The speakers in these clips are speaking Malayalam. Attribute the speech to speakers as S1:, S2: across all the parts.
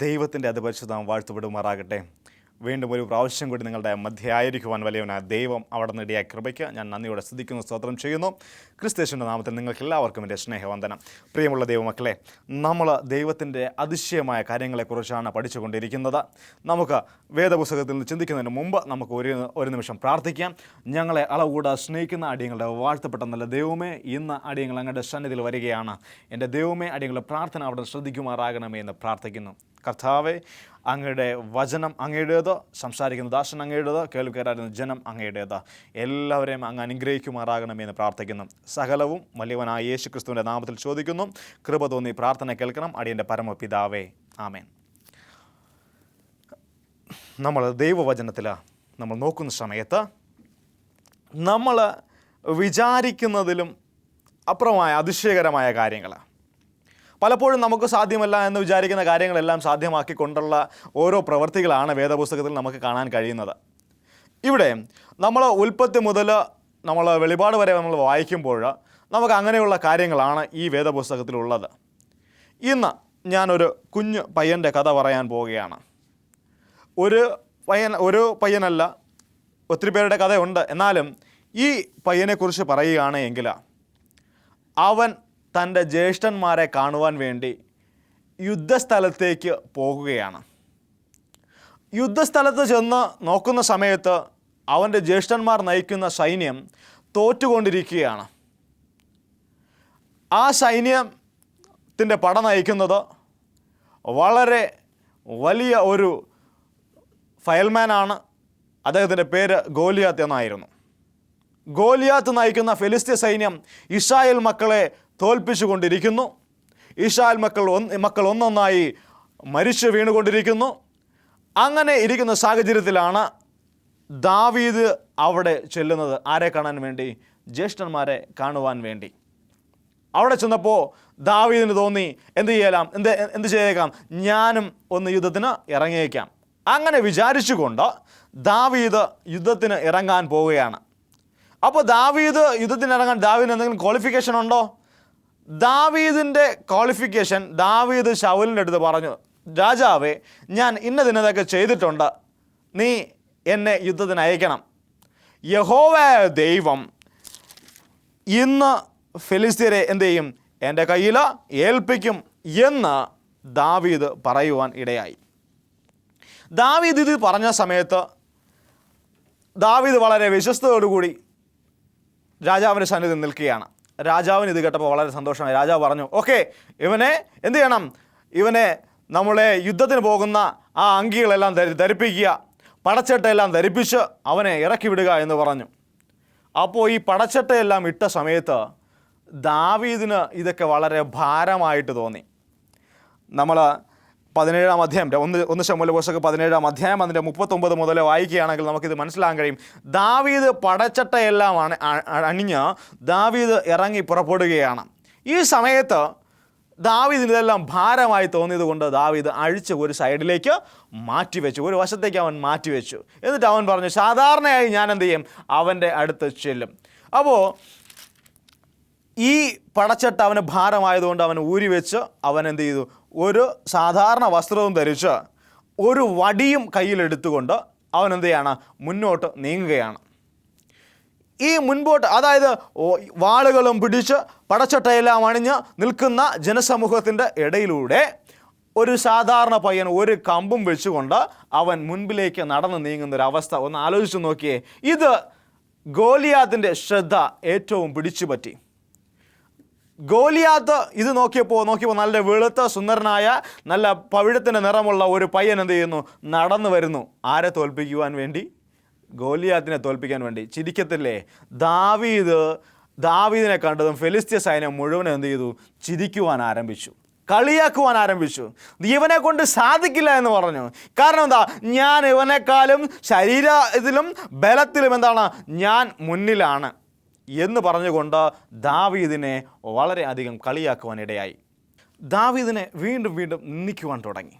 S1: ദൈവത്തിൻ്റെ അതിപരിശുദ്ധം വാഴ്ത്തുപെടുമാറാകട്ടെ. വീണ്ടും ഒരു പ്രാവശ്യം കൂടി നിങ്ങളുടെ മധ്യയായിരിക്കുവാൻ വലിയവനായ ദൈവം അവിടെ നേടിയ കൃപയ്ക്ക് ഞാൻ നന്ദിയോടെ സ്തുതിക്കുന്നു, സ്തോത്രം ചെയ്യുന്നു. ക്രിസ്തുയേശുവിൻ്റെ നാമത്തിൽ നിങ്ങൾക്ക് എല്ലാവർക്കും എൻ്റെ സ്നേഹവന്ദനം. പ്രിയമുള്ള ദൈവമക്കളെ, നമ്മൾ ദൈവത്തിൻ്റെ അതിശയമായ കാര്യങ്ങളെക്കുറിച്ചാണ് പഠിച്ചുകൊണ്ടിരിക്കുന്നത്. നമുക്ക് വേദപുസ്തകത്തിൽ നിന്ന് ചിന്തിക്കുന്നതിന് മുമ്പ് നമുക്ക് ഒരു നിമിഷം പ്രാർത്ഥിക്കാം. ഞങ്ങളെ അളവുകൂടാ സ്നേഹിക്കുന്ന അടിയങ്ങളുടെ വാഴ്ത്തപ്പെട്ട നല്ല ദൈവമേ, ഇന്ന് അടിയങ്ങൾ അങ്ങയുടെ സന്നിധിയിൽ വരികയാണ്. എൻ്റെ ദൈവമേ, അടിയങ്ങളുടെ പ്രാർത്ഥന അവിടെ ശ്രദ്ധിക്കുമാറാകണമേ എന്ന് പ്രാർത്ഥിക്കുന്നു. കർത്താവെ, അങ്ങയുടെ വചനം അങ്ങയുടേത്, സംസാരിക്കുന്ന ദാസൻ അങ്ങയുടേത്, കേൾവിക്കാരായിരുന്ന ജനം അങ്ങയുടേത്. എല്ലാവരെയും അങ്ങ് അനുഗ്രഹിക്കുമാറാകണമേ എന്ന് പ്രാർത്ഥിക്കുന്നു. സകലവും വലിയവനായ യേശു ക്രിസ്തുവിൻ്റെ നാമത്തിൽ ചോദിക്കുന്നു. കൃപ തോന്നി പ്രാർത്ഥന കേൾക്കണം. അടിയൻ്റെ പരമപിതാവേ, ആമേൻ. നമ്മൾ ദൈവവചനത്തിൽ നമ്മൾ നോക്കുന്ന സമയത്ത് നമ്മൾ വിചാരിക്കുന്നതിലും അപ്പുറമായ അതിശയകരമായ കാര്യങ്ങൾ, പലപ്പോഴും നമുക്ക് സാധ്യമല്ല എന്ന് വിചാരിക്കുന്ന കാര്യങ്ങളെല്ലാം സാധ്യമാക്കിക്കൊണ്ടുള്ള ഓരോ പ്രവൃത്തികളാണ് വേദപുസ്തകത്തിൽ നമുക്ക് കാണാൻ കഴിയുന്നത്. ഇവിടെ നമ്മൾ ഉൽപ്പത്തി മുതൽ നമ്മൾ വെളിപാട് വരെ നമ്മൾ വായിക്കുമ്പോൾ നമുക്ക് അങ്ങനെയുള്ള കാര്യങ്ങളാണ് ഈ വേദപുസ്തകത്തിലുള്ളത്. ഇന്ന് ഞാനൊരു കുഞ്ഞു പയ്യൻ്റെ കഥ പറയാൻ പോവുകയാണ്. ഒരു പയ്യനല്ല, ഒത്തിരി പേരുടെ കഥയുണ്ട്. എന്നാലും ഈ പയ്യനെക്കുറിച്ച് പറയുകയാണ് എങ്കിൽ, അവൻ തൻ്റെ ജ്യേഷ്ഠന്മാരെ കാണുവാൻ വേണ്ടി യുദ്ധസ്ഥലത്തേക്ക് പോകുകയാണ്. യുദ്ധസ്ഥലത്ത് ചെന്ന് നോക്കുന്ന സമയത്ത് അവൻ്റെ ജ്യേഷ്ഠന്മാർ നയിക്കുന്ന സൈന്യം തോറ്റുകൊണ്ടിരിക്കുകയാണ്. ആ സൈന്യത്തിൻ്റെ പട നയിക്കുന്നത് വളരെ വലിയ ഒരു ഫയൽമാനാണ്. അദ്ദേഹത്തിൻ്റെ പേര് ഗോലിയാത്ത് എന്നായിരുന്നു. ഗോലിയാത്ത് നയിക്കുന്ന ഫെലിസ്ത്യ സൈന്യം ഇസ്രായേൽ മക്കളെ തോൽപ്പിച്ചുകൊണ്ടിരിക്കുന്നു. ഇസ്രായേൽ മക്കൾ ഒന്നൊന്നായി മരിച്ചു വീണുകൊണ്ടിരിക്കുന്നു. അങ്ങനെ ഇരിക്കുന്ന സാഹചര്യത്തിലാണ് ദാവീദ് അവിടെ ചെല്ലുന്നത്. ആരെ കാണാൻ വേണ്ടി? ജ്യേഷ്ഠന്മാരെ കാണുവാൻ വേണ്ടി. അവിടെ ചെന്നപ്പോൾ ദാവീദിന് തോന്നി, എന്ത് ചെയ്തേക്കാം, ഞാനും ഒന്ന് യുദ്ധത്തിന് ഇറങ്ങിയേക്കാം. അങ്ങനെ വിചാരിച്ചുകൊണ്ട് ദാവീദ് യുദ്ധത്തിന് ഇറങ്ങാൻ പോവുകയാണ്. അപ്പോൾ ദാവീദ് യുദ്ധത്തിന് ഇറങ്ങാൻ ദാവീദിന് എന്തെങ്കിലും ക്വാളിഫിക്കേഷൻ ഉണ്ടോ? ദാവീദിൻ്റെ ക്വാളിഫിക്കേഷൻ, ദാവീദ് ശൗലിൻ്റെ അടുത്ത് പറഞ്ഞു, രാജാവേ, ഞാൻ ഇന്നതൊക്കെ ചെയ്തിട്ടുണ്ട്, നീ എന്നെ യുദ്ധത്തിന് അയക്കണം. യഹോവയായ ദൈവം ഇന്ന് ഫെലിസ്ത്യരെ എന്ത് ചെയ്യും, എൻ്റെ കയ്യിൽ ഏൽപ്പിക്കും എന്ന് ദാവീദ് പറയുവാൻ ഇടയായി. ദാവീദ് ഇത് പറഞ്ഞ സമയത്ത് ദാവീദ് വളരെ വിശ്വസ്തയോടുകൂടി രാജാവിൻ്റെ സന്നിധിയിൽ നിൽക്കുകയാണ്. രാജാവിന് ഇത് കേട്ടപ്പോൾ വളരെ സന്തോഷമായി. രാജാവ് പറഞ്ഞു, ഓക്കെ, ഇവനെ എന്ത് ചെയ്യണം, ഇവനെ നമ്മളെ യുദ്ധത്തിന് പോകുന്ന ആ അങ്കികളെല്ലാം ധരിപ്പിക്കുക, പടച്ചട്ടയെല്ലാം ധരിപ്പിച്ച് അവനെ ഇറക്കി വിടുക എന്ന് പറഞ്ഞു. അപ്പോൾ ഈ പടച്ചട്ടയെല്ലാം ഇട്ട സമയത്ത് ദാവീദിന് ഇതൊക്കെ വളരെ ഭാരമായിട്ട് തോന്നി. നമ്മൾ 17-ാം അധ്യായം, ഒന്ന് ശമൂവേൽ പുസ്തകം 17-ാം അധ്യായം അതിൻ്റെ 39 മുതൽ വായിക്കുകയാണെങ്കിൽ നമുക്കിത് മനസ്സിലാക്കാൻ കഴിയും. ദാവീദ് പടച്ചട്ടയെല്ലാം അണിഞ്ഞ് ദാവീദ് ഇറങ്ങി പുറപ്പെടുകയാണ്. ഈ സമയത്ത് ദാവീദിന് ഇതെല്ലാം ഭാരമായി തോന്നിയത് കൊണ്ട് ദാവീദ് അഴിച്ച് ഒരു സൈഡിലേക്ക് മാറ്റിവെച്ചു, ഒരു വശത്തേക്ക് അവൻ മാറ്റിവെച്ചു. എന്നിട്ട് അവൻ പറഞ്ഞു, സാധാരണയായി ഞാൻ എന്ത് ചെയ്യും, അവൻ്റെ അടുത്ത് ചെല്ലും. അപ്പോൾ ഈ പടച്ചട്ട അവന് ഭാരമായതുകൊണ്ട് അവൻ ഊരിവെച്ച് അവൻ എന്ത് ചെയ്തു, ഒരു സാധാരണ വസ്ത്രവും ധരിച്ച് ഒരു വടിയും കയ്യിലെടുത്തുകൊണ്ട് അവൻ എന്ത് ചെയ്യാണ്, മുന്നോട്ട് നീങ്ങുകയാണ്. ഈ മുൻപോട്ട്, അതായത് വാളുകളും പിടിച്ച് പടച്ചട്ടയെല്ലാം അണിഞ്ഞ് നിൽക്കുന്ന ജനസമൂഹത്തിൻ്റെ ഇടയിലൂടെ ഒരു സാധാരണ പയ്യൻ ഒരു കമ്പും വെച്ചുകൊണ്ട് അവൻ മുൻപിലേക്ക് നടന്ന് നീങ്ങുന്നൊരവസ്ഥ ഒന്ന് ആലോചിച്ച് നോക്കിയേ. ഇത് ഗോലിയാത്തിൻ്റെ ശ്രദ്ധ ഏറ്റവും പിടിച്ചുപറ്റി. ഗോലിയാത്ത് ഇത് നോക്കിയപ്പോൾ നല്ല വെളുത്ത സുന്ദരനായ നല്ല പവിഴത്തിൻ്റെ നിറമുള്ള ഒരു പയ്യൻ എന്ത് ചെയ്യുന്നു, നടന്നു വരുന്നു. ആരെ തോൽപ്പിക്കുവാൻ വേണ്ടി? ഗോലിയാത്തിനെ തോൽപ്പിക്കാൻ വേണ്ടി. ചിരിക്കത്തില്ലേ? ദാവീദിനെ കണ്ടതും ഫെലിസ്ത്യ സൈന്യം മുഴുവൻ എന്ത് ചെയ്തു, ചിരിക്കുവാൻ ആരംഭിച്ചു, കളിയാക്കുവാൻ ആരംഭിച്ചു. ഇവനെ കൊണ്ട് സാധിക്കില്ല എന്ന് പറഞ്ഞു. കാരണം എന്താ, ഞാൻ ഇവനേക്കാളും ശരീരത്തിലും ബലത്തിലും എന്താണ്, ഞാൻ മുന്നിലാണ് എന്ന് പറഞ്ഞുകൊണ്ട് ദാവീദിനെ വളരെയധികം കളിയാക്കുവാനിടയായി. ദാവീദിനെ വീണ്ടും നിന്ദിക്കുവാൻ തുടങ്ങി.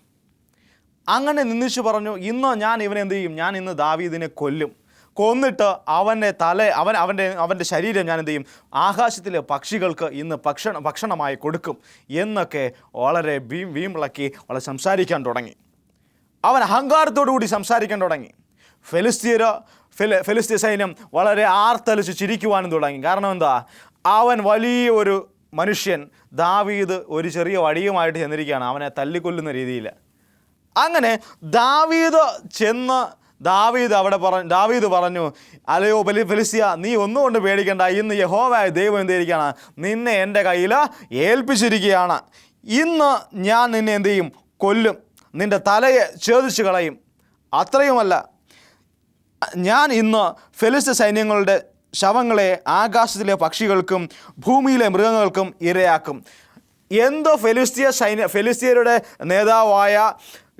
S1: അങ്ങനെ നിന്ദിച്ചു പറഞ്ഞു, ഇന്ന് ഞാൻ ഇവനെ എന്ത് ചെയ്യും, ഞാൻ ഇന്ന് ദാവീദിനെ കൊല്ലും. കൊന്നിട്ട് അവൻ്റെ ശരീരം ഞാൻ എന്ത് ചെയ്യും, ആകാശത്തിലെ പക്ഷികൾക്ക് ഇന്ന് ഭക്ഷണമായി കൊടുക്കും എന്നൊക്കെ വളരെ വീമ്പിളക്കി വളരെ സംസാരിക്കാൻ തുടങ്ങി. അവൻ അഹങ്കാരത്തോടു കൂടി സംസാരിക്കാൻ തുടങ്ങി. ഫെലിസ്തീയ സൈന്യം വളരെ ആർത്തലിച്ച് ചിരിക്കുവാനും തുടങ്ങി. കാരണം എന്താ, അവൻ വലിയൊരു മനുഷ്യൻ, ദാവീദ് ഒരു ചെറിയ വടിയുമായിട്ട് ചെന്നിരിക്കുകയാണ് അവനെ തല്ലിക്കൊല്ലുന്ന രീതിയിൽ. അങ്ങനെ ദാവീദ് പറഞ്ഞു, അല്ലയോ ഫെലിസ്ത്യ, നീ ഒന്നുകൊണ്ട് പേടിക്കണ്ട, ഇന്ന് യഹോവയായ ദൈവം എന്ത് ചെയ്തിരിക്കുകയാണ്, നിന്നെ എൻ്റെ കയ്യിൽ ഏൽപ്പിച്ചിരിക്കുകയാണ്. ഇന്ന് ഞാൻ നിന്നെ എന്ത് ചെയ്യും, കൊല്ലും, നിൻ്റെ തലയെ ഛേദിച്ച് കളയും. അത്രയുമല്ല, ഞാൻ ഇന്ന് ഫെലിസ്ത്യ സൈന്യങ്ങളുടെ ശവങ്ങളെ ആകാശത്തിലെ പക്ഷികൾക്കും ഭൂമിയിലെ മൃഗങ്ങൾക്കും ഇരയാക്കും. എന്തോ ഫെലിസ്ത്യരുടെ നേതാവായ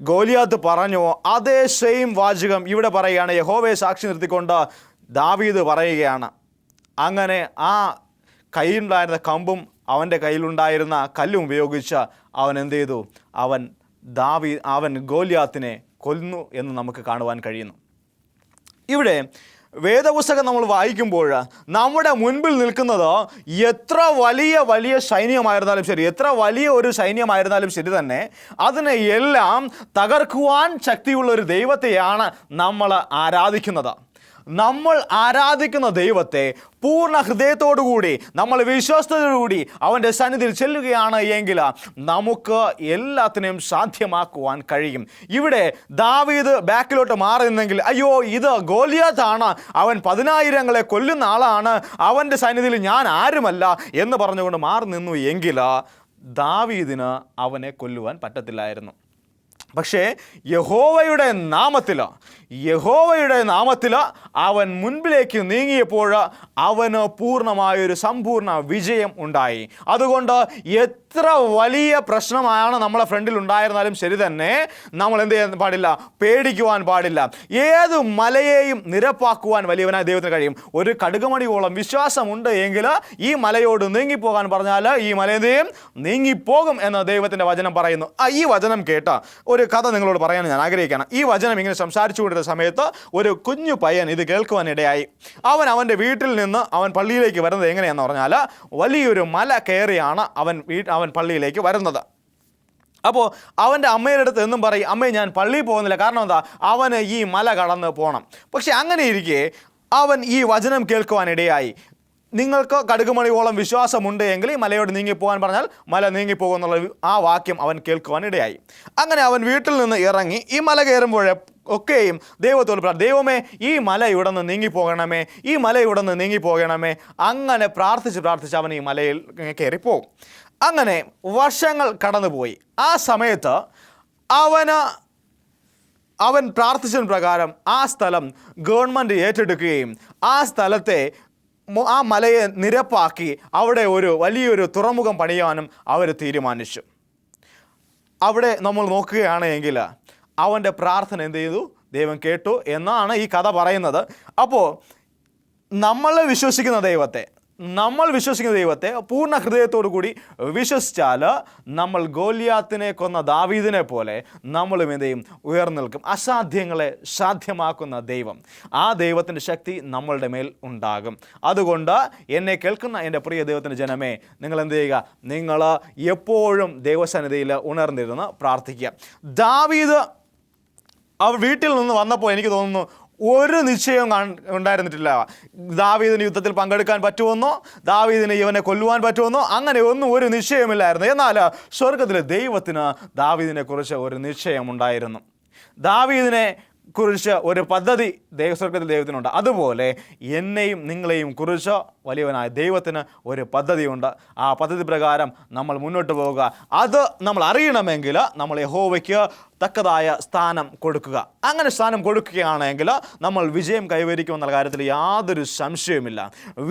S1: ഗോലിയാത്ത് പറഞ്ഞോ അതേ സെയിം വാചകം ഇവിടെ പറയുകയാണ്. യഹോവയെ സാക്ഷി നിർത്തിക്കൊണ്ട് ദാവീദ് പറയുകയാണ്. അങ്ങനെ ആ കയ്യിലുണ്ടായിരുന്ന കമ്പും അവൻ്റെ കയ്യിലുണ്ടായിരുന്ന കല്ലും ഉപയോഗിച്ച് അവൻ എന്ത് ചെയ്തു, അവൻ ഗോലിയാത്തിനെ കൊല്ലുന്നു എന്ന് നമുക്ക് കാണുവാൻ കഴിയുന്നു. ഇവിടെ വേദപുസ്തകം നമ്മൾ വായിക്കുമ്പോൾ നമ്മുടെ മുൻപിൽ നിൽക്കുന്നത് എത്ര വലിയ സൈന്യമായിരുന്നാലും ശരി, എത്ര വലിയ ഒരു സൈന്യമായിരുന്നാലും ശരി തന്നെ, അതിനെ എല്ലാം തകർക്കുവാൻ ശക്തിയുള്ള ഒരു ദൈവത്തെയാണ് നമ്മൾ ആരാധിക്കുന്നത്. നമ്മൾ ആരാധിക്കുന്ന ദൈവത്തെ പൂർണ്ണ ഹൃദയത്തോടുകൂടി നമ്മൾ വിശ്വാസത്തോടുകൂടി അവൻ്റെ സന്നിധിയിൽ ചെല്ലുകയാണ് എങ്കിൽ നമുക്ക് എല്ലാത്തിനെയും സാധ്യമാക്കുവാൻ കഴിയും. ഇവിടെ ദാവീദ് ബാക്കിലോട്ട് മാറി നിന്നെങ്കിൽ, അയ്യോ ഇത് ഗോലിയാത്താണ്, അവൻ 10,000 കൊല്ലുന്ന ആളാണ്, അവൻ്റെ സന്നിധിയിൽ ഞാൻ ആരുമല്ല എന്ന് പറഞ്ഞുകൊണ്ട് മാറി നിന്നു എങ്കിൽ ദാവീദിന് അവനെ കൊല്ലുവാൻ പറ്റത്തില്ലായിരുന്നു. പക്ഷേ യഹോവയുടെ നാമത്തിൽ അവൻ മുൻപിലേക്ക് നീങ്ങിയപ്പോൾ അവന് പൂർണ്ണമായൊരു സമ്പൂർണ്ണ വിജയം ഉണ്ടായി. അതുകൊണ്ട് എത്ര വലിയ പ്രശ്നമാണ് നമ്മളെ ഫ്രണ്ടിൽ ഉണ്ടായിരുന്നാലും ശരി തന്നെ, നമ്മൾ എന്ത് ചെയ്യാൻ പാടില്ല, പേടിക്കുവാൻ പാടില്ല. ഏത് മലയെയും നിരപ്പാക്കുവാൻ വലിയവനായ ദൈവത്തിന് കഴിയും. ഒരു കടുകുമണിയോളം വിശ്വാസമുണ്ട് എങ്കിൽ ഈ മലയോട് നീങ്ങിപ്പോകാൻ പറഞ്ഞാൽ ഈ മലയെയും നീങ്ങിപ്പോകും എന്ന് ദൈവത്തിൻ്റെ വചനം പറയുന്നു. ഈ വചനം കേട്ട ഒരു കഥ നിങ്ങളോട് പറയാൻ ഞാൻ ആഗ്രഹിക്കുകയാണ്. ഈ വചനം ഇങ്ങനെ സംസാരിച്ചു കൊണ്ടിരുന്ന സമയത്ത് ഒരു കുഞ്ഞു പയ്യൻ ഇത് കേൾക്കുവാനിടയായി. അവൻ്റെ വീട്ടിൽ നിന്ന് അവൻ പള്ളിയിലേക്ക് വരുന്നത് എങ്ങനെയാണെന്ന് പറഞ്ഞാൽ, വലിയൊരു മല കയറിയാണ് അവൻ പള്ളിയിലേക്ക് വരുന്നത്. അപ്പോൾ അവൻ്റെ അമ്മയുടെ അടുത്ത് എന്നും പറയും, അമ്മേ ഞാൻ പള്ളിയിൽ പോകുന്നില്ല, കാരണം എന്താ, അവന് ഈ മല കടന്ന് പോകണം. പക്ഷെ അങ്ങനെ ഇരിക്കെ അവൻ ഈ വചനം കേൾക്കുവാനിടയായി. നിങ്ങൾക്ക് കടുകുമണിയോളം വിശ്വാസമുണ്ട് എങ്കിൽ ഈ മലയോട് നീങ്ങിപ്പോകാൻ പറഞ്ഞാൽ മല നീങ്ങിപ്പോകുമെന്നുള്ള ആ വാക്യം അവൻ കേൾക്കുവാനിടയായി. അങ്ങനെ അവൻ വീട്ടിൽ നിന്ന് ഇറങ്ങി ഈ മല കയറുമ്പോഴൊക്കെയും ദൈവത്തോട് ദൈവമേ ഈ മല ഇവിടെ നിന്ന് നീങ്ങിപ്പോകണമേ, ഈ മല ഇവിടെ നിന്ന് നീങ്ങിപ്പോകണമേ. അങ്ങനെ പ്രാർത്ഥിച്ച് അവൻ ഈ മലയിൽ കയറിപ്പോകും. അങ്ങനെ വർഷങ്ങൾ കടന്നുപോയി. ആ സമയത്ത് അവൻ പ്രാർത്ഥിച്ചതിന് പ്രകാരം ആ സ്ഥലം ഗവൺമെൻറ് ഏറ്റെടുക്കുകയും ആ സ്ഥലത്തെ ആ മലയെ നിരപ്പാക്കി അവിടെ ഒരു വലിയൊരു തുറമുഖം പണിയാനും അവർ തീരുമാനിച്ചു. അവിടെ നമ്മൾ നോക്കുകയാണ് എങ്കിൽ അവൻ്റെ പ്രാർത്ഥന എന്ത് ചെയ്തു, ദൈവം കേട്ടു എന്നാണ് ഈ കഥ പറയുന്നത്. അപ്പോൾ നമ്മൾ വിശ്വസിക്കുന്ന ദൈവത്തെ പൂർണ്ണ ഹൃദയത്തോടു കൂടി വിശ്വസിച്ചാൽ നമ്മൾ ഗോലിയാത്തിനെ കൊന്ന ദാവീദിനെ പോലെ നമ്മളും എന്ത് ചെയ്യും, ഉയർന്നിൽക്കും. അസാധ്യങ്ങളെ സാധ്യമാക്കുന്ന ദൈവം, ആ ദൈവത്തിൻ്റെ ശക്തി നമ്മളുടെ മേൽ ഉണ്ടാകും. അതുകൊണ്ട് എന്നെ കേൾക്കുന്ന എൻ്റെ പ്രിയ ദൈവത്തിൻ്റെ ജനമേ, നിങ്ങൾ എന്ത് ചെയ്യുക, നിങ്ങൾ എപ്പോഴും ദൈവസന്നിധിയിൽ ഉണർന്നിരുന്ന് പ്രാർത്ഥിക്കുക. ദാവീദ് വീട്ടിൽ നിന്ന് വന്നപ്പോൾ എനിക്ക് തോന്നുന്നു ഒരു നിശ്ചയവും ഉണ്ടായിരുന്നിട്ടില്ല. ദാവീദിന് യുദ്ധത്തിൽ പങ്കെടുക്കാൻ പറ്റുമെന്നോ ദാവീദിന് ഇവനെ കൊല്ലുവാൻ പറ്റുമെന്നോ അങ്ങനെ ഒരു നിശ്ചയമില്ലായിരുന്നു. എന്നാൽ സ്വർഗത്തിലെ ദൈവത്തിന് ദാവീദിനെ കുറിച്ച് ഒരു നിശ്ചയമുണ്ടായിരുന്നു. ദാവീദിനെ കുറിച്ച് ഒരു പദ്ധതി സ്വർഗത്തിൽ ദൈവത്തിനുണ്ട്. അതുപോലെ എന്നെയും നിങ്ങളെയും കുറിച്ച് വലിയവനായ ദൈവത്തിന് ഒരു പദ്ധതിയുണ്ട്. ആ പദ്ധതി പ്രകാരം നമ്മൾ മുന്നോട്ട് പോവുക. അത് നമ്മൾ അറിയണമെങ്കിൽ നമ്മൾ യഹോവയ്ക്ക് തക്കതായ സ്ഥാനം കൊടുക്കുക. അങ്ങനെ സ്ഥാനം കൊടുക്കുകയാണെങ്കിൽ നമ്മൾ വിജയം കൈവരിക്കുമെന്നുള്ള കാര്യത്തിൽ യാതൊരു സംശയവുമില്ല.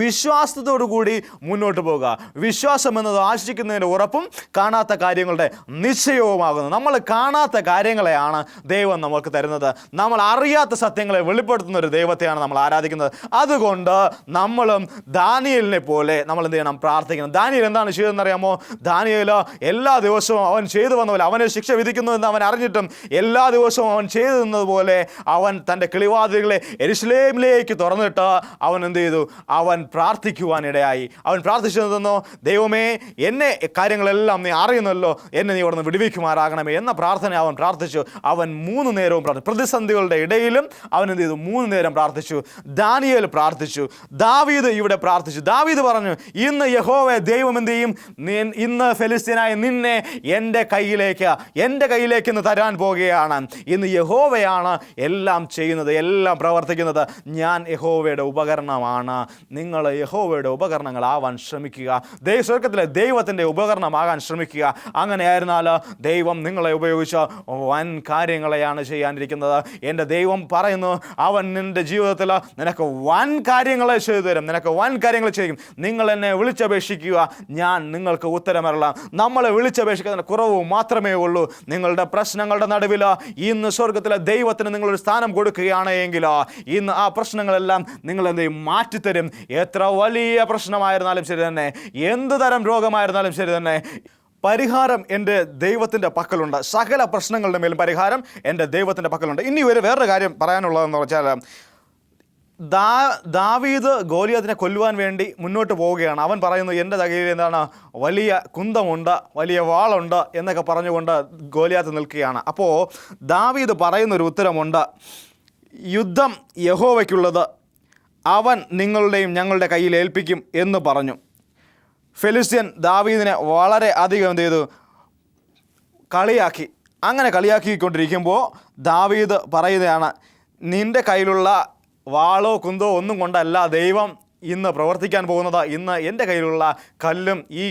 S1: വിശ്വാസത്തോടു കൂടി മുന്നോട്ട് പോവുക. വിശ്വാസം എന്നത് ആശിക്കുന്നതിൻ്റെ ഉറപ്പും കാണാത്ത കാര്യങ്ങളുടെ നിശ്ചയവുമാകുന്നു. നമ്മൾ കാണാത്ത കാര്യങ്ങളെയാണ് ദൈവം നമുക്ക് തരുന്നത്. നമ്മൾ അറിയാത്ത സത്യങ്ങളെ വെളിപ്പെടുത്തുന്ന ഒരു ദൈവത്തെയാണ് നമ്മൾ ആരാധിക്കുന്നത്. അതുകൊണ്ട് നമ്മളും ദാനിയേലിനെ പോലെ നമ്മൾ എന്ത് ചെയ്യണം? പ്രാർത്ഥിക്കണം. ദാനിയേൽ എന്താണ് ചെയ്തതെന്നറിയാമോ? ദാനിയേൽ എല്ലാ ദിവസവും അവൻ ചെയ്തു വന്ന പോലെ, അവനെ ശിക്ഷ വിധിക്കുന്നു എന്ന് അവൻ അറിഞ്ഞിട്ടും എല്ലാ ദിവസവും അവൻ ചെയ്തു തന്നതുപോലെ അവൻ തൻ്റെ കിളിവാതിലുകളെ യെരൂശലേമിലേക്ക് തുറന്നിട്ട് അവൻ എന്ത് ചെയ്തു? അവൻ പ്രാർത്ഥിക്കുവാനിടയായി. അവൻ പ്രാർത്ഥിച്ചതെന്നോ, ദൈവമേ എന്നെ കാര്യങ്ങളെല്ലാം നീ അറിയുന്നല്ലോ, എന്നെ നീ ഇവിടുന്ന് വിടുവിക്കുമാറാകണമേ എന്ന പ്രാർത്ഥന അവൻ പ്രാർത്ഥിച്ചു. അവൻ 3 നേരവും പ്രാർത്ഥിച്ചു. പ്രതിസന്ധികളുടെ ഇടയിലും അവൻ എന്ത് ചെയ്തു? 3 നേരം പ്രാർത്ഥിച്ചു. ദാനിയേൽ പ്രാർത്ഥിച്ചു. ദാവീദ് ഇവിടെ പ്രാർത്ഥിച്ചു. ദാവീദ് പറഞ്ഞു, ഇന്ന് യഹോവ ദൈവം എന്ത് ചെയ്യും? ഇന്ന് ഫെലിസ്ത്യനായ നിന്നെ എൻ്റെ കയ്യിലേക്ക് ഇന്ന് തരാൻ പോകുകയാണ്. ഇന്ന് യഹോവയാണ് എല്ലാം ചെയ്യുന്നത്, എല്ലാം പ്രവർത്തിക്കുന്നത്. ഞാൻ യഹോവയുടെ ഉപകരണമാണ്. നിങ്ങൾ യഹോവയുടെ ഉപകരണങ്ങളാവാൻ ശ്രമിക്കുക. സ്വർഗ്ഗത്തിലെ ദൈവത്തിൻ്റെ ഉപകരണമാകാൻ ശ്രമിക്കുക. അങ്ങനെയായിരുന്നാൽ ദൈവം നിങ്ങളെ ഉപയോഗിച്ച് വൻ കാര്യങ്ങളെയാണ് ചെയ്യാനിരിക്കുന്നത്. എൻ്റെ ദൈവം പറയുന്നു, അവൻ നിൻ്റെ ജീവിതത്തിൽ നിനക്ക് വൻ കാര്യങ്ങളെ ചെയ്തു തരും, നിനക്ക് വൻ കാര്യങ്ങൾ ചെയ്യും. നിങ്ങൾ എന്നെ വിളിച്ചപേക്ഷിക്കുക, ഞാൻ നിങ്ങൾക്ക് ഉത്തരമരളാം. നമ്മളെ വിളിച്ചപേക്ഷിക്കുന്നതിന് കുറവ് മാത്രമേ ഉള്ളൂ. നിങ്ങളുടെ പ്രശ്നങ്ങളുടെ നടുവിൽ ഇന്ന് സ്വർഗത്തിലെ ദൈവത്തിന് നിങ്ങളൊരു സ്ഥാനം കൊടുക്കുകയാണ് എങ്കിൽ ഇന്ന് ആ പ്രശ്നങ്ങളെല്ലാം നിങ്ങൾ എന്ത് ചെയ്യും? മാറ്റിത്തരും. എത്ര വലിയ പ്രശ്നമായിരുന്നാലും ശരി തന്നെ, എന്ത് തരം രോഗമായിരുന്നാലും ശരി തന്നെ, പരിഹാരം എൻ്റെ ദൈവത്തിൻ്റെ പക്കലുണ്ട്. സകല പ്രശ്നങ്ങളുടെ മേലും പരിഹാരം എൻ്റെ ദൈവത്തിൻ്റെ പക്കലുണ്ട്. ഇനി വേറൊരു കാര്യം പറയാനുള്ളതെന്ന് വെച്ചാൽ, ദാവീദ് ഗോലിയാത്തിനെ കൊല്ലുവാൻ വേണ്ടി മുന്നോട്ട് പോവുകയാണ്. അവൻ പറയുന്നു, എൻ്റെ കയ്യിൽ എന്താണ്? വലിയ കുന്തമുണ്ട്, വലിയ വാളുണ്ട് എന്നൊക്കെ പറഞ്ഞുകൊണ്ട് ഗോലിയാത്ത് നിൽക്കുകയാണ്. അപ്പോൾ ദാവീദ് പറയുന്നൊരു ഉത്തരമുണ്ട്, യുദ്ധം യഹോവയ്ക്കുള്ളത്, അവൻ നിങ്ങളുടെയും ഞങ്ങളുടെ കയ്യിൽ ഏൽപ്പിക്കും എന്ന് പറഞ്ഞു. ഫെലിസ്ത്യൻ ദാവീദിനെ വളരെ അധികം എന്ത് ചെയ്തു? കളിയാക്കി. അങ്ങനെ കളിയാക്കിക്കൊണ്ടിരിക്കുമ്പോൾ ദാവീദ് പറയുകയാണ്, നിൻ്റെ കയ്യിലുള്ള വാളോ കുന്തോ ഒന്നും കൊണ്ടല്ല ദൈവം ഇന്ന് പ്രവർത്തിക്കാൻ പോകുന്നത്. ഇന്ന് എൻ്റെ കയ്യിലുള്ള കല്ലും ഈ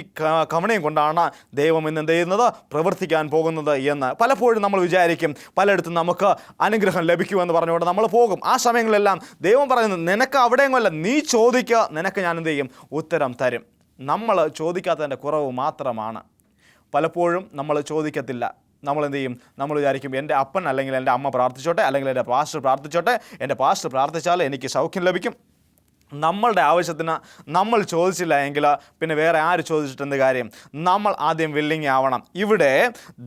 S1: കവണയും കൊണ്ടാണ് ദൈവം ഇന്ന് എന്ത് ചെയ്യുന്നത്? പ്രവർത്തിക്കാൻ പോകുന്നത് എന്ന്. പലപ്പോഴും നമ്മൾ വിചാരിക്കും, പലയിടത്തും നമുക്ക് അനുഗ്രഹം ലഭിക്കുമെന്ന് പറഞ്ഞുകൊണ്ട് നമ്മൾ പോകും. ആ സമയങ്ങളെല്ലാം ദൈവം പറയുന്നത്, നിനക്ക് അവിടെയെങ്കിലല്ല, നീ ചോദിക്കുക, നിനക്ക് ഞാൻ എന്ത് ചെയ്യും? ഉത്തരം തരും. നമ്മൾ ചോദിക്കാത്തതിൻ്റെ കുറവ് മാത്രമാണ്. പലപ്പോഴും നമ്മൾ ചോദിക്കത്തില്ല. നമ്മൾ എന്ത് ചെയ്യും? നമ്മൾ വിചാരിക്കും, എൻ്റെ അപ്പൻ അല്ലെങ്കിൽ എൻ്റെ അമ്മ പ്രാർത്ഥിച്ചോട്ടെ, അല്ലെങ്കിൽ എൻ്റെ പാസ്റ്റർ പ്രാർത്ഥിച്ചോട്ടെ, എൻ്റെ പാസ്റ്റർ പ്രാർത്ഥിച്ചാൽ എനിക്ക് സൗഖ്യം ലഭിക്കും. നമ്മളുടെ ആവശ്യത്തിന് നമ്മൾ ചോദിച്ചില്ല എങ്കിൽ പിന്നെ വേറെ ആര് ചോദിച്ചിട്ട് എന്ത് കാര്യം? നമ്മൾ ആദ്യം വില്ലിങ് ആവണം. ഇവിടെ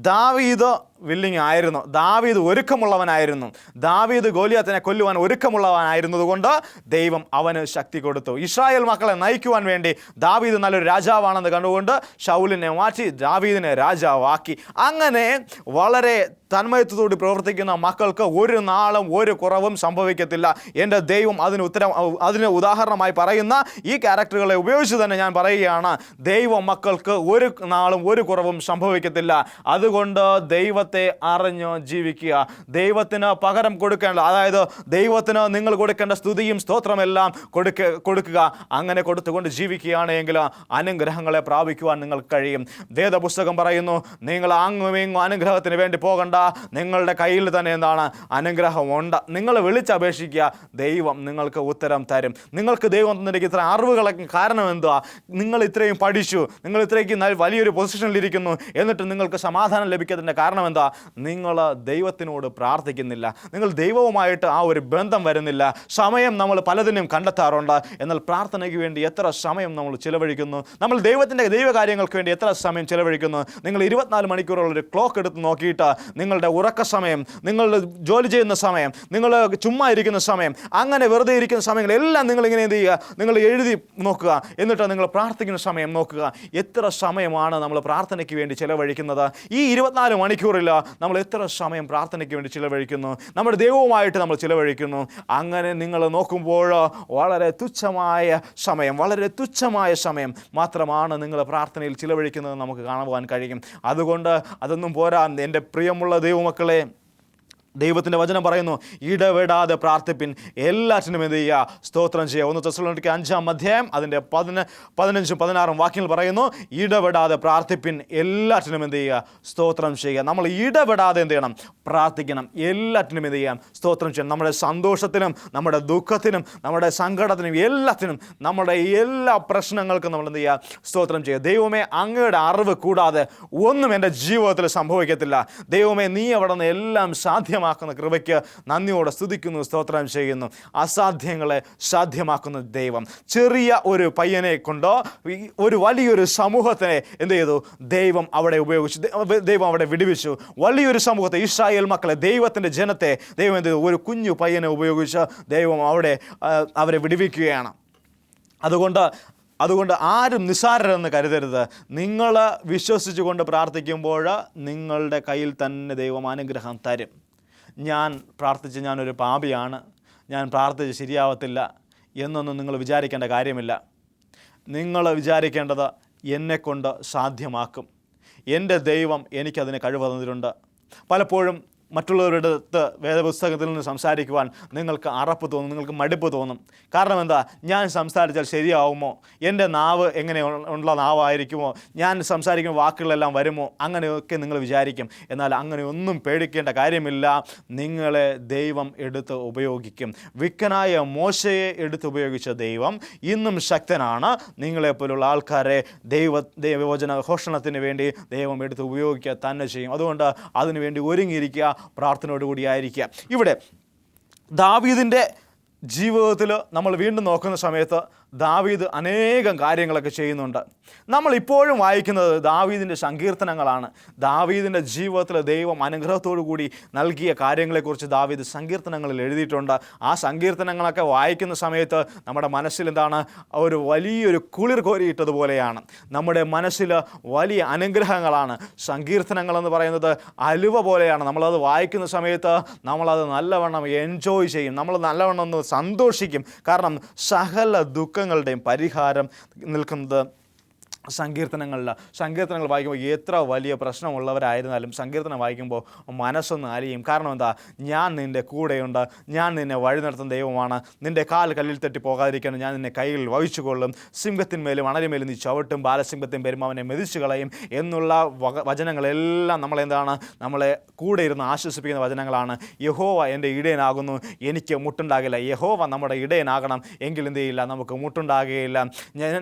S1: ദാവീദ് വില്ലിങ് ആയിരുന്നു, ദാവീദ് ഒരുക്കമുള്ളവനായിരുന്നു. ദാവീദ് ഗോലിയാത്തിനെ കൊല്ലുവാൻ ഒരുക്കമുള്ളവനായിരുന്നതുകൊണ്ട് ദൈവം അവന് ശക്തി കൊടുത്തു. ഇസ്രായേൽ മക്കളെ നയിക്കുവാൻ വേണ്ടി ദാവീദ് നല്ലൊരു രാജാവാണെന്ന് കണ്ടുകൊണ്ട് ശൗലിനെ മാറ്റി ദാവീദിനെ രാജാവാക്കി. അങ്ങനെ വളരെ തന്മയത്തോട് പ്രവർത്തിക്കുന്ന മക്കൾക്ക് ഒരു നാളും ഒരു കുറവും സംഭവിക്കത്തില്ല. എൻ്റെ ദൈവം അതിന് ഉദാഹരണമായി പറയുന്ന ഈ ക്യാരക്ടറുകളെ ഉപയോഗിച്ച് തന്നെ ഞാൻ പറയുകയാണ്, ദൈവ മക്കൾക്ക് ഒരു നാളും ഒരു കുറവും സംഭവിക്കത്തില്ല. അതുകൊണ്ട് ദൈവത്തെ അറിഞ്ഞ് ജീവിക്കുക. ദൈവത്തിന് പകരം കൊടുക്കേണ്ട, അതായത് ദൈവത്തിന് നിങ്ങൾ കൊടുക്കേണ്ട സ്തുതിയും സ്തോത്രമെല്ലാം കൊടുക്കുക. അങ്ങനെ കൊടുത്തുകൊണ്ട് ജീവിക്കുകയാണ് എങ്കിൽ അനുഗ്രഹങ്ങളെ പ്രാപിക്കുവാൻ നിങ്ങൾക്ക് കഴിയും. വേദപുസ്തകം പറയുന്നു, നിങ്ങൾ അങ്ങും ഇങ്ങും അനുഗ്രഹത്തിന് വേണ്ടി പോകണ്ട, നിങ്ങളുടെ കയ്യിൽ തന്നെ എന്താണ്? അനുഗ്രഹമുണ്ട്. നിങ്ങൾ വിളിച്ചപേക്ഷിക്കുക, ദൈവം നിങ്ങൾക്ക് ഉത്തരം തരും. നിങ്ങൾക്ക് ദൈവം തന്നിരിക്കുന്ന ഇത്ര അറിവുകളൊക്കെ കാരണം എന്തുവാ? നിങ്ങൾ ഇത്രയും പഠിച്ചു, നിങ്ങൾ ഇത്രയ്ക്ക് വലിയൊരു പൊസിഷനിലിരിക്കുന്നു, എന്നിട്ട് നിങ്ങൾക്ക് സമാധാനം ലഭിക്കുന്നതിൻ്റെ കാരണം എന്താ? നിങ്ങൾ ദൈവത്തിനോട് പ്രാർത്ഥിക്കുന്നില്ല, നിങ്ങൾ ദൈവവുമായിട്ട് ആ ഒരു ബന്ധം വരുന്നില്ല. സമയം നമ്മൾ പലതിനും കണ്ടെത്താറുണ്ട്, എന്നാൽ പ്രാർത്ഥനയ്ക്ക് വേണ്ടി എത്ര സമയം നമ്മൾ ചിലവഴിക്കുന്നു? നമ്മൾ ദൈവകാര്യങ്ങൾക്ക് വേണ്ടി എത്ര സമയം ചിലവഴിക്കുന്നു? നിങ്ങൾ 24 മണിക്കൂറുള്ളൊരു ക്ലോക്ക് എടുത്ത് നോക്കിയിട്ട് നിങ്ങളുടെ ഉറക്ക സമയം, നിങ്ങളുടെ ജോലി ചെയ്യുന്ന സമയം, നിങ്ങൾ ചുമ്മാ ഇരിക്കുന്ന സമയം, അങ്ങനെ വെറുതെ ഇരിക്കുന്ന സമയങ്ങളെല്ലാം നിങ്ങളിങ്ങനെ എന്ത് ചെയ്യുക? നിങ്ങൾ എഴുതി നോക്കുക. എന്നിട്ട് നിങ്ങൾ പ്രാർത്ഥിക്കുന്ന സമയം നോക്കുക. എത്ര സമയമാണ് നമ്മൾ പ്രാർത്ഥനയ്ക്ക് വേണ്ടി ചിലവഴിക്കുന്നത്? ഈ 24 മണിക്കൂറിൽ നമ്മൾ എത്ര സമയം പ്രാർത്ഥനയ്ക്ക് വേണ്ടി ചിലവഴിക്കുന്നു? നമ്മുടെ ദൈവവുമായിട്ട് നമ്മൾ ചിലവഴിക്കുന്നു. അങ്ങനെ നിങ്ങൾ നോക്കുമ്പോൾ വളരെ തുച്ഛമായ സമയം മാത്രമാണ് നിങ്ങൾ പ്രാർത്ഥനയിൽ ചിലവഴിക്കുന്നത് നമുക്ക് കാണുവാൻ കഴിയും. അതുകൊണ്ട് അതൊന്നും പോരാ. എൻ്റെ പ്രിയമുള്ള ദൈവമക്കളെ, ദൈവത്തിൻ്റെ വചനം പറയുന്നു, ഇടപെടാതെ പ്രാർത്ഥിപ്പിൻ, എല്ലാറ്റിനും എന്ത് ചെയ്യുക? സ്തോത്രം ചെയ്യുക. 1 തെസ്സലോനിക്കർ 5-ാം അധ്യായം അതിൻ്റെ 15-16 വാക്യങ്ങൾ പറയുന്നു, ഇടപെടാതെ പ്രാർത്ഥിപ്പിൻ, എല്ലാറ്റിനും എന്ത് ചെയ്യുക? സ്തോത്രം ചെയ്യുക. നമ്മൾ ഇടപെടാതെ എന്ത് ചെയ്യണം? പ്രാർത്ഥിക്കണം. എല്ലാറ്റിനും എന്ത് ചെയ്യാം? സ്തോത്രം ചെയ്യണം. നമ്മുടെ സന്തോഷത്തിനും നമ്മുടെ ദുഃഖത്തിനും നമ്മുടെ സങ്കടത്തിനും എല്ലാത്തിനും, നമ്മുടെ എല്ലാ പ്രശ്നങ്ങൾക്കും നമ്മൾ എന്ത് ചെയ്യുക? സ്തോത്രം ചെയ്യുക. ദൈവമേ, അങ്ങയുടെ അറിവ് കൂടാതെ ഒന്നും എൻ്റെ ജീവിതത്തിൽ സംഭവിക്കത്തില്ല. ദൈവമേ, നീ അവിടെ നിന്ന് എല്ലാം സാധ്യം സാധ്യമാക്കുന്ന കൃപയ്ക്ക് നന്ദിയോടെ സ്തുതിക്കുന്നു, സ്തോത്രം ചെയ്യുന്നു. അസാധ്യങ്ങളെ സാധ്യമാക്കുന്ന ദൈവം ചെറിയ ഒരു പയ്യനെ കൊണ്ടോ ഒരു വലിയൊരു സമൂഹത്തിനെ എന്ത് ചെയ്തു? ദൈവം അവിടെ ഉപയോഗിച്ചു, ദൈവം അവിടെ വിടുവിച്ചു. വലിയൊരു സമൂഹത്തെ, ഇസ്രായേൽ മക്കളെ, ദൈവത്തിൻ്റെ ജനത്തെ ദൈവം എന്ത് ചെയ്തു? ഒരു കുഞ്ഞു പയ്യനെ ഉപയോഗിച്ച് ദൈവം അവിടെ അവരെ വിടുവിക്കുകയാണ്. അതുകൊണ്ട് ആരും നിസ്സാരരെന്ന് കരുതരുത്. നിങ്ങൾ വിശ്വസിച്ചുകൊണ്ട് പ്രാർത്ഥിക്കുമ്പോൾ നിങ്ങളുടെ കയ്യിൽ തന്നെ ദൈവം അനുഗ്രഹം തരും. ഞാനൊരു പാപിയാണ്, ഞാൻ പ്രാർത്ഥിച്ച് ശരിയാവത്തില്ല എന്നൊന്നും നിങ്ങൾ വിചാരിക്കേണ്ട കാര്യമില്ല. നിങ്ങൾ വിചാരിക്കേണ്ടത് എന്നെക്കൊണ്ട് സാധ്യമാക്കും. എൻ്റെ ദൈവം എനിക്കതിന് കഴിവ് തന്നിട്ടുണ്ട്. പലപ്പോഴും മറ്റുള്ളവരുടെ അടുത്ത് വേദപുസ്തകത്തിൽ നിന്ന് സംസാരിക്കുവാൻ നിങ്ങൾക്ക് അറപ്പ് തോന്നും, നിങ്ങൾക്ക് മടുപ്പ് തോന്നും. കാരണം എന്താ? ഞാൻ സംസാരിച്ചാൽ ശരിയാവുമോ? എൻ്റെ നാവ് എങ്ങനെ ഉള്ള നാവായിരിക്കുമോ? ഞാൻ സംസാരിക്കുന്ന വാക്കുകളെല്ലാം വരുമോ? അങ്ങനെയൊക്കെ നിങ്ങൾ വിചാരിക്കും. എന്നാൽ അങ്ങനെയൊന്നും പേടിക്കേണ്ട കാര്യമില്ല. നിങ്ങളെ ദൈവം എടുത്ത് ഉപയോഗിക്കും. വിക്കനായ മോശയെ എടുത്ത് ഉപയോഗിച്ച ദൈവം ഇന്നും ശക്തനാണ്. നിങ്ങളെപ്പോലുള്ള ആൾക്കാരെ ദൈവവചന ഘോഷണത്തിന് വേണ്ടി ദൈവം എടുത്ത് ഉപയോഗിക്കുക തന്നെ ചെയ്യും. അതുകൊണ്ട് അതിനുവേണ്ടി ഒരുങ്ങിയിരിക്കുക, പ്രാർത്ഥനയോടുകൂടിയായിരിക്കുക. ഇവിടെ ദാവീദിൻ്റെ ജീവിതത്തിൽ നമ്മൾ വീണ്ടും നോക്കുന്ന സമയത്ത് ദാവീദ് അനേകം കാര്യങ്ങളൊക്കെ ചെയ്യുന്നുണ്ട്. നമ്മളിപ്പോഴും വായിക്കുന്നത് ദാവീദിൻ്റെ സങ്കീർത്തനങ്ങളാണ്. ദാവീദിൻ്റെ ജീവിതത്തിൽ ദൈവം അനുഗ്രഹത്തോടു കൂടി നൽകിയ കാര്യങ്ങളെക്കുറിച്ച് ദാവീദ് സങ്കീർത്തനങ്ങളിൽ എഴുതിയിട്ടുണ്ട്. ആ സങ്കീർത്തനങ്ങളൊക്കെ വായിക്കുന്ന സമയത്ത് നമ്മുടെ മനസ്സിൽ എന്താണ്? ഒരു വലിയൊരു കുളിർ കോരിയിട്ടതുപോലെയാണ്. നമ്മുടെ മനസ്സിൽ വലിയ അനുഗ്രഹങ്ങളാണ്. സങ്കീർത്തനങ്ങളെന്ന് പറയുന്നത് അലുവ പോലെയാണ്. നമ്മളത് വായിക്കുന്ന സമയത്ത് നമ്മളത് നല്ലവണ്ണം എൻജോയ് ചെയ്യും, നമ്മൾ നല്ലവണ്ണം ഒന്ന് സന്തോഷിക്കും. കാരണം സകല ദുഃഖങ്ങളുടെയും പരിഹാരം നിൽക്കുന്നത് സങ്കീർത്തനങ്ങൾ വായിക്കുമ്പോൾ എത്ര വലിയ പ്രശ്നമുള്ളവരായിരുന്നാലും സങ്കീർത്തനം വായിക്കുമ്പോൾ മനസ്സൊന്ന് അലിയും. കാരണം എന്താ? ഞാൻ നിൻ്റെ കൂടെയുണ്ട്, ഞാൻ നിന്നെ വഴി നടത്തുന്ന ദൈവമാണ്, നിൻ്റെ കാൽ കല്ലിൽ തെറ്റി പോകാതിരിക്കാൻ ഞാൻ നിന്നെ കൈകളിൽ വഹിച്ചുകൊള്ളും, സിംഹത്തിന്മേലും അണലിമേലും നീ ചവിട്ടും, ബാലസിംഹത്തിൻ പേരും അവനെ മെതിച്ചു കളയും എന്നുള്ള വചനങ്ങളെല്ലാം നമ്മളെ കൂടെ ഇരുന്ന് ആശ്വസിപ്പിക്കുന്ന വചനങ്ങളാണ്. യഹോവ എൻ്റെ ഇടയനാകുന്നു, എനിക്ക് മുട്ടുണ്ടാകില്ല. യഹോവ നമ്മുടെ ഇടയനാകണം, എങ്കിൽ എന്ത് ചെയ്യില്ല? നമുക്ക് മുട്ടുണ്ടാകുകയില്ല.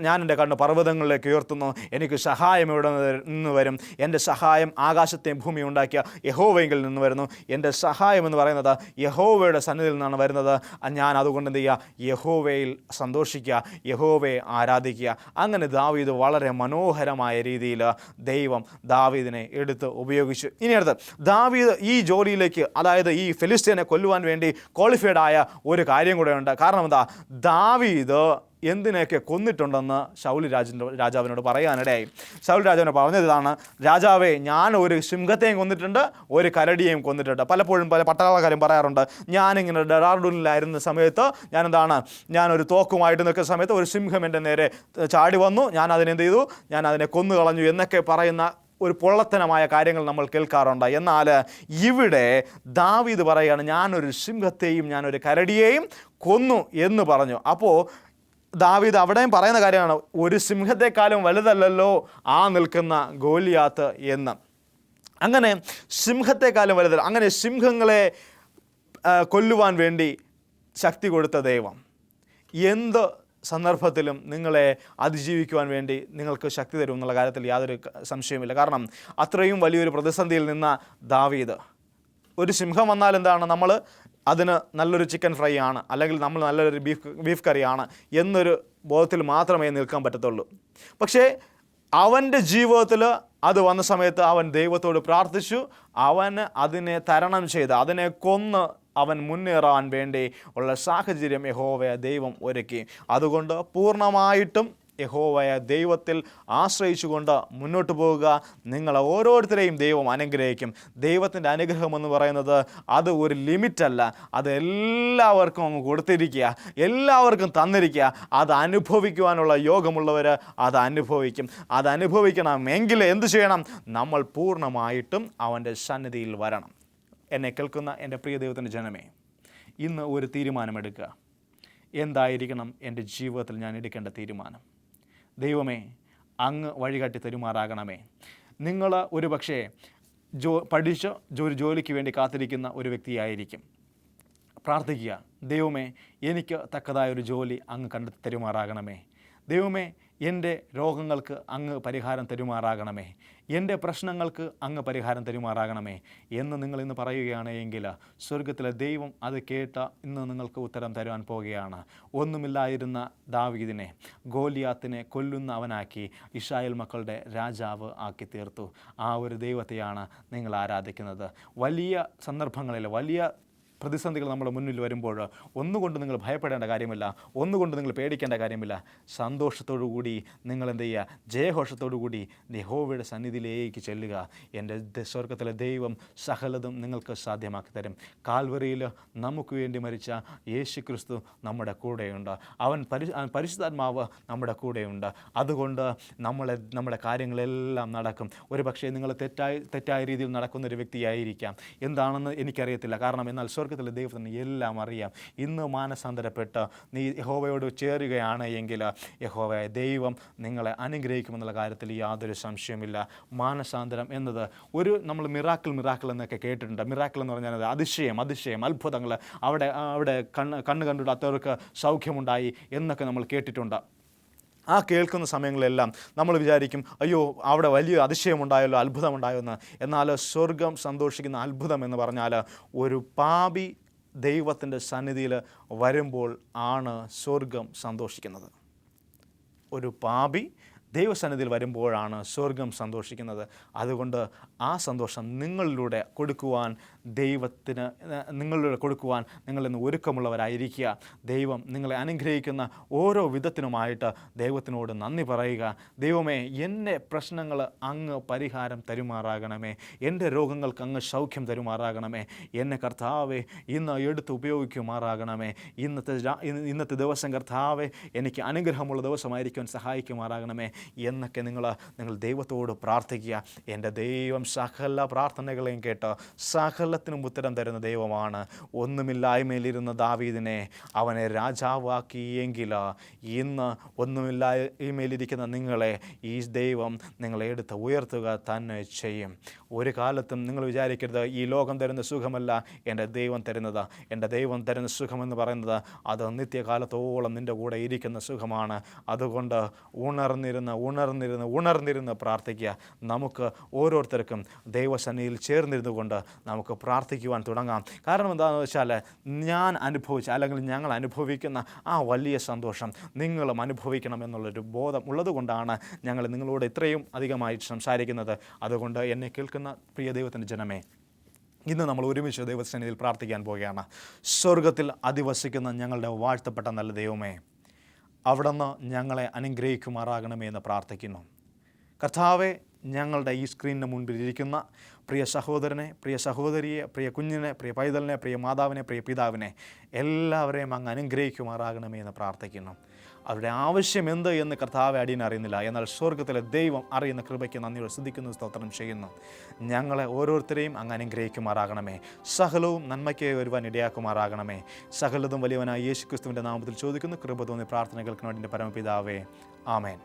S1: ഞാൻ എൻ്റെ കണ്ണ് പർവ്വതങ്ങളിലേക്ക് ഉയർത്തുന്നു, എനിക്ക് സഹായം ഇവിടെ നിന്ന് വരും. എൻ്റെ സഹായം ആകാശത്തെയും ഭൂമി ഉണ്ടാക്കിയ യഹോവയെങ്കിൽ നിന്ന് വരുന്നു. എൻ്റെ സഹായം എന്ന് പറയുന്നത് യഹോവയുടെ സന്നിധിയിൽ നിന്നാണ് വരുന്നത്. ഞാൻ അതുകൊണ്ട് എന്ത് ചെയ്യുക? യഹോവയിൽ സന്തോഷിക്കുക, യഹോവയെ ആരാധിക്കുക. അങ്ങനെ ദാവീദ് വളരെ മനോഹരമായ രീതിയിൽ ദൈവം ദാവീദിനെ എടുത്ത് ഉപയോഗിച്ചു. ഇനി അടുത്ത് ദാവീദ് ഈ ജോലിയിലേക്ക്, അതായത് ഈ ഫെലിസ്ത്യനെ കൊല്ലുവാൻ വേണ്ടി ക്വാളിഫൈഡ് ആയ ഒരു കാര്യം കൂടെ ഉണ്ട്. കാരണം എന്താ? ദാവീദ് എന്തിനെയൊക്കെ കൊന്നിട്ടുണ്ടെന്ന് ശൗൽ രാജാവിനോട് പറയാനിടയായി. ശൗൽ രാജാവിനെ പറഞ്ഞതാണ്, രാജാവേ, ഞാൻ ഒരു സിംഹത്തെയും കൊന്നിട്ടുണ്ട്, ഒരു കരടിയെയും കൊന്നിട്ടുണ്ട്. പലപ്പോഴും പല പട്ടാളക്കാരും പറയാറുണ്ട്, ഞാനിങ്ങനെ ഡെറാഡൂണിലായിരുന്ന സമയത്ത് ഞാനൊരു തോക്കുമായിട്ട് നിൽക്കുന്ന സമയത്ത് ഒരു സിംഹം എൻ്റെ നേരെ ചാടി വന്നു, ഞാൻ അതിനെന്ത് ചെയ്തു? ഞാൻ അതിനെ കൊന്നു കളഞ്ഞു എന്നൊക്കെ പറയുന്ന ഒരു പൊള്ളത്തനമായ കാര്യങ്ങൾ നമ്മൾ കേൾക്കാറുണ്ട്. എന്നാൽ ഇവിടെ ദാവീദ് പറയുകയാണ്, ഞാനൊരു സിംഹത്തെയും ഞാനൊരു കരടിയെയും കൊന്നു എന്ന് പറഞ്ഞു. അപ്പോൾ ദാവീദ് അവിടെയും പറയുന്ന കാര്യമാണ്, ഒരു സിംഹത്തെക്കാളും വലുതല്ലല്ലോ ആ നിൽക്കുന്ന ഗോലിയാത്ത് എന്ന്. അങ്ങനെ സിംഹത്തെക്കാളും വലുതല്ല. അങ്ങനെ സിംഹങ്ങളെ കൊല്ലുവാൻ വേണ്ടി ശക്തി കൊടുത്ത ദൈവം എന്ത് സന്ദർഭത്തിലും നിങ്ങളെ അതിജീവിക്കുവാൻ വേണ്ടി നിങ്ങൾക്ക് ശക്തി തരും എന്നുള്ള കാര്യത്തിൽ യാതൊരു സംശയവുമില്ല. കാരണം അത്രയും വലിയൊരു പ്രതിസന്ധിയിൽ നിന്ന ദാവീദ്, ഒരു സിംഹം വന്നാൽ എന്താണ്? നമ്മൾ അതിന് നല്ലൊരു ചിക്കൻ ഫ്രൈ ആണ്, അല്ലെങ്കിൽ നമ്മൾ നല്ലൊരു ബീഫ് കറിയാണ് എന്നൊരു ബോധത്തിൽ മാത്രമേ നിൽക്കാൻ പറ്റത്തുള്ളൂ. പക്ഷേ അവൻ്റെ ജീവിതത്തിൽ അത് വന്ന സമയത്ത് അവൻ ദൈവത്തോട് പ്രാർത്ഥിച്ചു. അവന് അതിനെ തരണം ചെയ്ത് അതിനെ കൊന്ന് അവൻ മുന്നേറാൻ വേണ്ടി ഉള്ള സാഹചര്യം യഹോവയെ ദൈവം ഒരുക്കി. അതുകൊണ്ട് പൂർണ്ണമായിട്ടും യഹോവയെ ദൈവത്തിൽ ആശ്രയിച്ചുകൊണ്ട് മുന്നോട്ട് പോവുക. നിങ്ങളെ ഓരോരുത്തരെയും ദൈവം അനുഗ്രഹിക്കും. ദൈവത്തിൻ്റെ അനുഗ്രഹം എന്ന് പറയുന്നത് അത് ഒരു ലിമിറ്റല്ല, അത് എല്ലാവർക്കും അങ്ങ് കൊടുത്തിരിക്കുക, എല്ലാവർക്കും തന്നിരിക്കുക. അത് അനുഭവിക്കുവാനുള്ള യോഗമുള്ളവർ അത് അനുഭവിക്കും. അത് അനുഭവിക്കണമെങ്കിൽ എന്ത് ചെയ്യണം? നമ്മൾ പൂർണ്ണമായിട്ടും അവൻ്റെ സന്നിധിയിൽ വരണം. എന്നെ കേൾക്കുന്ന എൻ്റെ പ്രിയ ദൈവത്തിൻ്റെ ജനമേ, ഇന്ന് ഒരു തീരുമാനമെടുക്കുക. എന്തായിരിക്കണം എൻ്റെ ജീവിതത്തിൽ ഞാൻ എടുക്കേണ്ട തീരുമാനം? ദൈവമേ, അങ്ങ് വഴികാട്ടി തരുമാറാകണമേ. നിങ്ങൾ ഒരു പക്ഷേ പഠിച്ച് ജോലിക്ക് വേണ്ടി കാത്തിരിക്കുന്ന ഒരു വ്യക്തിയായിരിക്കും. പ്രാർത്ഥിക്കുക, ദൈവമേ, എനിക്ക് തക്കതായൊരു ജോലി അങ്ങ് കണ്ടെത്തി തരുമാറാകണമേ. ദൈവമേ, എൻ്റെ രോഗങ്ങൾക്ക് അങ്ങ് പരിഹാരം തരുമാറാകണമേ, എൻ്റെ പ്രശ്നങ്ങൾക്ക് അങ്ങ് പരിഹാരം തരുമാറാകണമേ എന്ന് നിങ്ങൾ ഇന്ന് പറയുകയാണ് എങ്കിൽ സ്വർഗത്തിലെ ദൈവം അത് കേട്ട ഇന്ന് നിങ്ങൾക്ക് ഉത്തരം തരുവാൻ പോവുകയാണ്. ഒന്നുമില്ലായിരുന്ന ദാവീദിനെ ഗോലിയാത്തിനെ കൊല്ലുന്ന അവനാക്കി ഇസ്രായേൽ മക്കളുടെ രാജാവ് ആക്കി തീർത്തു. ആ ഒരു ദൈവത്തെയാണ് നിങ്ങൾ ആരാധിക്കുന്നത്. വലിയ സന്ദർഭങ്ങളിൽ വലിയ പ്രതിസന്ധികൾ നമ്മുടെ മുന്നിൽ വരുമ്പോൾ ഒന്നുകൊണ്ട് നിങ്ങൾ ഭയപ്പെടേണ്ട കാര്യമില്ല, ഒന്നുകൊണ്ട് നിങ്ങൾ പേടിക്കേണ്ട കാര്യമില്ല. സന്തോഷത്തോടു കൂടി നിങ്ങൾ എന്ത് ചെയ്യുക? ജയഘോഷത്തോടു കൂടി യഹോവയുടെ സന്നിധിയിലേക്ക് ചെല്ലുക. എൻ്റെ സ്വർഗത്തിലെ ദൈവം സകലതും നിങ്ങൾക്ക് സാധ്യമാക്കി തരും. കാൽവറിയിൽ നമുക്ക് വേണ്ടി മരിച്ച യേശു ക്രിസ്തു നമ്മുടെ കൂടെയുണ്ട്. അവൻ പരിശുദ്ധാത്മാവ് നമ്മുടെ കൂടെയുണ്ട്. അതുകൊണ്ട് നമ്മുടെ കാര്യങ്ങളെല്ലാം നടക്കും. ഒരു പക്ഷേ നിങ്ങൾ തെറ്റായ രീതിയിൽ നടക്കുന്നൊരു വ്യക്തിയായിരിക്കാം. എന്താണെന്ന് എനിക്കറിയത്തില്ല. കാരണം എന്നാൽ സ്വർഗത്തിലെ ദൈവത്തിന് എല്ലാം അറിയാം. ഇന്ന് മാനസാന്തരപ്പെട്ട് നീ യഹോവയോട് ചേരുകയാണ് എങ്കിൽ യഹോവയായ ദൈവം നിങ്ങളെ അനുഗ്രഹിക്കുമെന്നുള്ള കാര്യത്തിൽ യാതൊരു സംശയമില്ല. മാനസാന്തരം എന്നത് നമ്മൾ മിറാക്കിൾ എന്നൊക്കെ കേട്ടിട്ടുണ്ട്. മിറാക്കിൾ എന്ന് പറഞ്ഞാൽ അതിശയം, അത്ഭുതങ്ങൾ, അവിടെ കണ്ണ് കണ്ടിടാത്തവർക്ക് സൗഖ്യമുണ്ടായി എന്നൊക്കെ നമ്മൾ കേട്ടിട്ടുണ്ട്. ആ കേൾക്കുന്ന സമയങ്ങളിലെല്ലാം നമ്മൾ വിചാരിക്കും, അയ്യോ അവിടെ വലിയ അതിശയമുണ്ടായല്ലോ, അത്ഭുതമുണ്ടായോ എന്ന്. എന്നാൽ സ്വർഗം സന്തോഷിക്കുന്ന അത്ഭുതം എന്ന് പറഞ്ഞാൽ ഒരു പാപി ദൈവത്തിൻ്റെ സന്നിധിയിൽ വരുമ്പോൾ ആണ് സ്വർഗം സന്തോഷിക്കുന്നത്. ഒരു പാപി ദൈവസന്നിധിയിൽ വരുമ്പോഴാണ് സ്വർഗം സന്തോഷിക്കുന്നത്. അതുകൊണ്ട് ആ സന്തോഷം നിങ്ങളിലൂടെ കൊടുക്കുവാൻ നിങ്ങൾ ഇന്ന് ഒരുക്കമുള്ളവരായിരിക്കുക. ദൈവം നിങ്ങളെ അനുഗ്രഹിക്കുന്ന ഓരോ വിധത്തിനുമായിട്ട് ദൈവത്തിനോട് നന്ദി പറയുക. ദൈവമേ, എൻ്റെ പ്രശ്നങ്ങൾ അങ്ങ് പരിഹാരം തരുമാറാകണമേ, എൻ്റെ രോഗങ്ങൾക്ക് അങ്ങ് സൗഖ്യം തരുമാറാകണമേ, എന്നെ കർത്താവെ ഇന്ന് എടുത്ത് ഉപയോഗിക്കുമാറാകണമേ, ഇന്നത്തെ ദിവസം കർത്താവെ എനിക്ക് അനുഗ്രഹമുള്ള ദിവസമായിരിക്കാൻ സഹായിക്കുമാറാകണമേ എന്നൊക്കെ നിങ്ങൾ ദൈവത്തോട് പ്രാർത്ഥിക്കുക. എൻ്റെ ദൈവം സകല പ്രാർത്ഥനകളെയും കേട്ട് സകലത്തിനും ഉത്തരം തരുന്ന ദൈവമാണ്. ഒന്നുമില്ലായ്മയിലിരുന്ന ദാവീദിനെ അവനെ രാജാവാക്കിയെങ്കിൽ ഇന്ന് ഒന്നുമില്ലായ്മയിലിരിക്കുന്ന നിങ്ങളെ ഈ ദൈവം നിങ്ങളെ എടുത്ത് ഉയർത്തുക തന്നെ ചെയ്യും. ഒരു കാലത്തും നിങ്ങൾ വിചാരിക്കരുത് ഈ ലോകം തരുന്ന സുഖമല്ല എൻ്റെ ദൈവം തരുന്നത്. എൻ്റെ ദൈവം തരുന്ന സുഖമെന്ന് പറയുന്നത് അത് നിത്യകാലത്തോളം നിൻ്റെ കൂടെ ഇരിക്കുന്ന സുഖമാണ്. അതുകൊണ്ട് ഉണർന്നിരുന്ന് പ്രാർത്ഥിക്കുക. നമുക്ക് ഓരോരുത്തർക്കും ദൈവസന്നിധിയിൽ ചേർന്നിരുന്നു കൊണ്ട് നമുക്ക് പ്രാർത്ഥിക്കുവാൻ തുടങ്ങാം. കാരണം എന്താണെന്ന് വെച്ചാൽ ഞാൻ അനുഭവിച്ച അല്ലെങ്കിൽ ഞങ്ങൾ അനുഭവിക്കുന്ന ആ വലിയ സന്തോഷം നിങ്ങളും അനുഭവിക്കണം എന്നുള്ളൊരു ബോധം ഉള്ളതുകൊണ്ടാണ് ഞങ്ങൾ നിങ്ങളോട് ഇത്രയും അധികമായി സംസാരിക്കുന്നത്. അതുകൊണ്ട് എന്നെ കേൾക്കുന്ന പ്രിയ ദൈവത്തിൻ്റെ ജനമേ, ഇന്ന് നമ്മൾ ഒരുമിച്ച് ദൈവസന്നിധിയിൽ പ്രാർത്ഥിക്കാൻ പോവുകയാണ്. സ്വർഗത്തിൽ അധിവസിക്കുന്ന ഞങ്ങളുടെ വാഴ്ത്തപ്പെട്ട നല്ല ദൈവമേ, അവിടുന്ന് ഞങ്ങളെ അനുഗ്രഹിക്കുമാറാകണമേ എന്ന് പ്രാർത്ഥിക്കുന്നു. കർത്താവെ, ഞങ്ങളുടെ ഈ സ്ക്രീനിന് മുൻപിൽ ഇരിക്കുന്ന പ്രിയ സഹോദരനെ, പ്രിയ സഹോദരിയെ, പ്രിയ കുഞ്ഞിനെ, പ്രിയ പൈതലിനെ, പ്രിയ മാതാവിനെ, പ്രിയ പിതാവിനെ എല്ലാവരെയും അങ്ങ് അനുഗ്രഹിക്കുമാറാകണമേ എന്ന് പ്രാർത്ഥിക്കുന്നു. അവരുടെ ആവശ്യം എന്ത് എന്ന് കർത്താവെ അടിയൻ അറിയുന്നില്ല, എന്നാൽ സ്വർഗത്തിലെ ദൈവം അറിയുന്ന കൃപയ്ക്ക് നന്ദിയോടെ സ്തുതിക്കുന്നു, സ്തോത്രം ചെയ്യുന്നു. ഞങ്ങളെ ഓരോരുത്തരെയും അങ്ങ് അനുഗ്രഹിക്കുമാറാകണമേ, സകലവും നന്മയ്ക്ക് വരുവാൻ ഇടയാക്കുമാറാകണമേ. സകലതും വലിയവനായ യേശു ക്രിസ്തുവിൻ്റെ നാമത്തിൽ ചോദിക്കുന്നു, കൃപ തോന്നി പ്രാർത്ഥനകൾക്ക് വേണ്ടി പരമപിതാവേ, ആമേൻ.